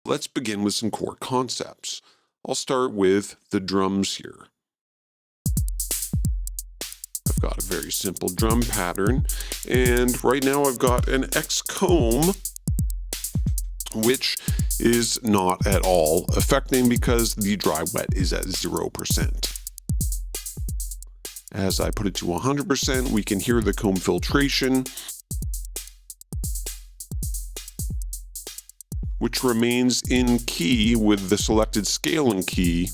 Let's begin with some core concepts. I'll start with the drums here. I've got a very simple drum pattern, and right now I've got an X comb, which is not at all affecting because the dry wet is at 0%. As I put it to 100%, we can hear the comb filtration, which remains in key with the selected scaling key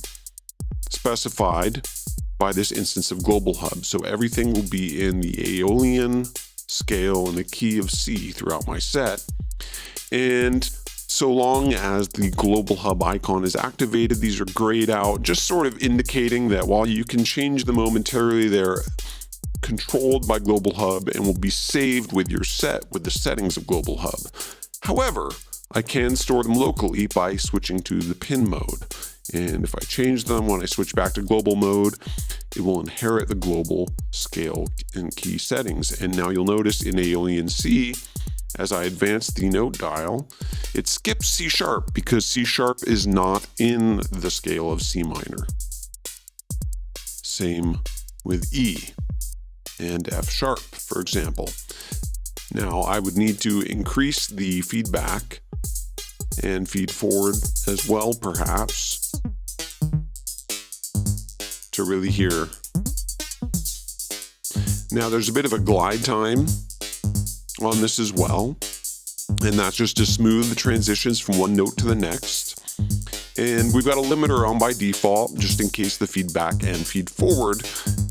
specified by this instance of Global Hub. So everything will be in the Aeolian scale and the key of C throughout my set. And so long as the Global Hub icon is activated, these are grayed out, just sort of indicating that while you can change them momentarily, they're controlled by Global Hub and will be saved with your set with the settings of Global Hub. However, I can store them locally by switching to the pin mode. And if I change them when I switch back to global mode, it will inherit the global scale and key settings. And now you'll notice in Aeolian C, as I advance the note dial, it skips C sharp because C sharp is not in the scale of C minor. Same with E and F sharp, for example. Now I would need to increase the feedback and feed forward as well, perhaps, to really hear. Now there's a bit of a glide time on this as well, and that's just to smooth the transitions from one note to the next. And we've got a limiter on by default, just in case the feedback and feed forward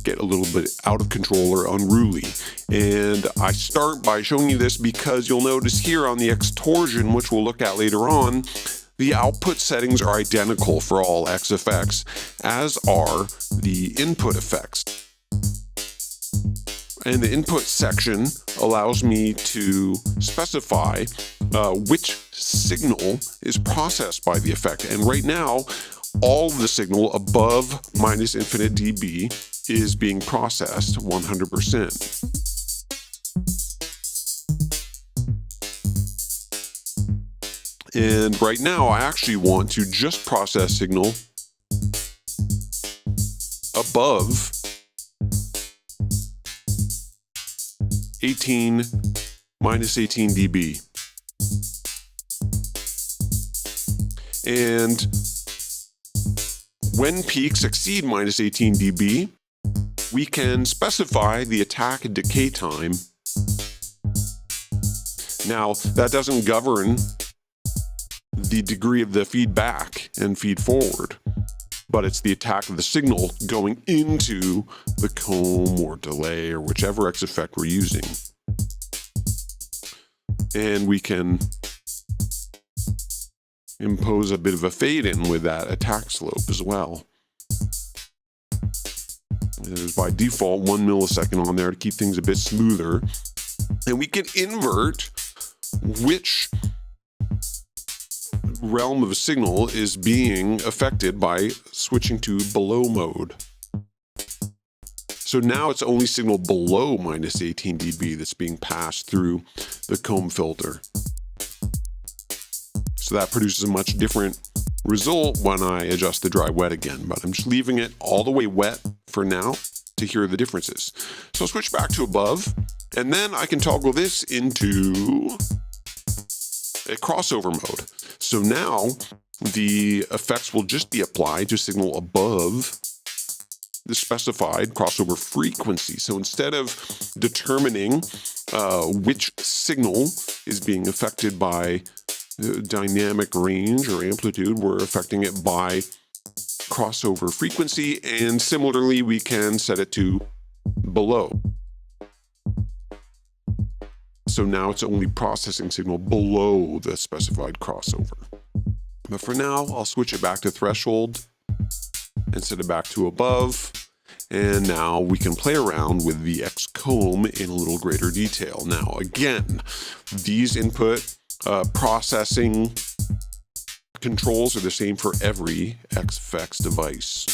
get a little bit out of control or unruly. And I start by showing you this because you'll notice here on the extortion, which we'll look at later on, the output settings are identical for all X effects, as are the input effects. And the input section allows me to specify which signal is processed by the effect. And right now, all the signal above -infinite dB is being processed 100%. And right now, I actually want to just process signal above 18 dB. And when peaks exceed -18 dB, we can specify the attack and decay time. Now, that doesn't govern the degree of the feedback and feed forward, but it's the attack of the signal going into the comb or delay or whichever X effect we're using. And we can impose a bit of a fade in with that attack slope as well. There's by default 1 millisecond on there to keep things a bit smoother. And we can invert which realm of a signal is being affected by switching to below mode. So now it's only signal below -18 dB that's being passed through the comb filter. So that produces a much different result when I adjust the dry wet again, but I'm just leaving it all the way wet for now to hear the differences. So I'll switch back to above, and then I can toggle this into a crossover mode. So now the effects will just be applied to signal above the specified crossover frequency. So instead of determining which signal is being affected by dynamic range or amplitude, we're affecting it by crossover frequency, and similarly we can set it to below. So now it's only processing signal below the specified crossover. But for now, I'll switch it back to threshold and set it back to above. And now we can play around with the X comb in a little greater detail. Now, again, these input processing controls are the same for every XFX device.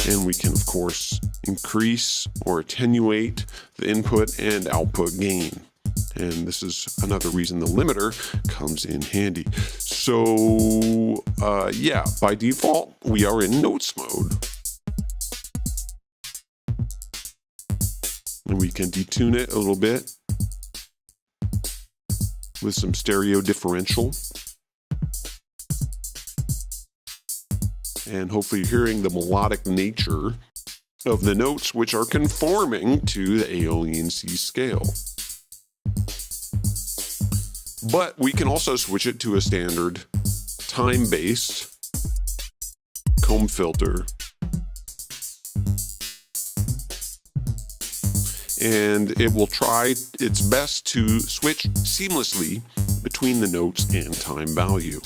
And we can, of course, increase or attenuate the input and output gain. And this is another reason the limiter comes in handy. So yeah, by default, we are in notes mode. And we can detune it a little bit with some stereo differential. And hopefully you're hearing the melodic nature of the notes, which are conforming to the Aeolian C scale. But we can also switch it to a standard time-based comb filter. And it will try its best to switch seamlessly between the notes and time value.